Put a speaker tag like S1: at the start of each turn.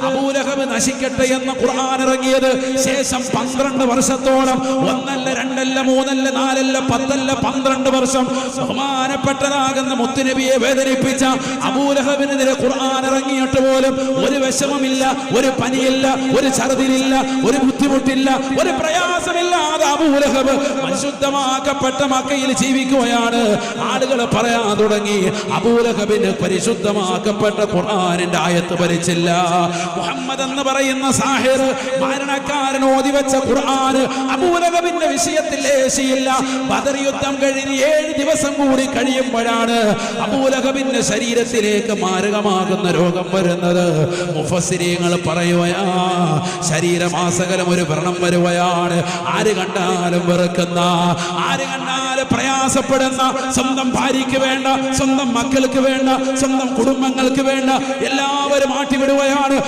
S1: അബൂലഹബ് നശിക്കട്ടെ എന്ന ഖുർആൻ ഇറങ്ങിയത് ശേഷം 12 വർഷത്തോളം, 1 അല്ല 2 അല്ല 3 അല്ല 4 അല്ല 10 അല്ല 12 വർഷം ബഹുമാനപ്പെട്ടതാകുന്ന മുത്തുനബിയെ വേദനിപ്പിച്ച അബൂലഹബിനെതിരെ ഖുർആൻ ഇറങ്ങിയിട്ട് പോലും ഒരു വിഷമമില്ല, ഒരു പനിയില്ല, ഒരു ഛർദിലില്ല, ഒരു ബുദ്ധിമുട്ടില്ല, ഒരു പ്രയാസമില്ലാതെ അബൂലഹബ് പരിശുദ്ധമാക്കപ്പെട്ട മക്കയിൽ ജീവിക്കുകയാണ്. ആളുകൾ പറയാൻ തുടങ്ങി, അബൂലഹബിന് പരിശുദ്ധമാക്കപ്പെട്ട ഖുർആനിന്റെ ആയത്ത് ഭരിച്ചില്ല. മുഹമ്മദ് എന്ന് പറയുന്ന സാഹിർ മരണക്കാരൻ ഓതി വെച്ച ഖുർആൻ അബൂലഹബിന്റെ വിഷയത്തിൽ ഏശിയില്ല. ബദർ യുദ്ധം കഴിഞ്ഞ് 7 ദിവസം കൂടി കഴിയുമ്പോഴാണ് അബൂലഹബിന്റെ ശരീരത്തിലേക്ക് മാരകമാകുന്ന രോഗം വരുന്നത്. മുഫസ്സിരീങ്ങൾ പറയുകയാ, ശരീരമാസകലം ഒരു വ്രണം വരുകയാണ്. ആര് കണ്ടാലും വെറുക്കുന്ന, ആര് കണ്ടാലും പ്രയാസപ്പെടുന്ന, സ്വന്തം ഭാര്യയ്ക്ക് വേണ്ട, സ്വന്തം മക്കൾക്ക് വേണ്ട, സ്വന്തം കുടുംബങ്ങൾക്ക് വേണ്ട എല്ലാവരും മാറ്റിവിടുകയാണ്.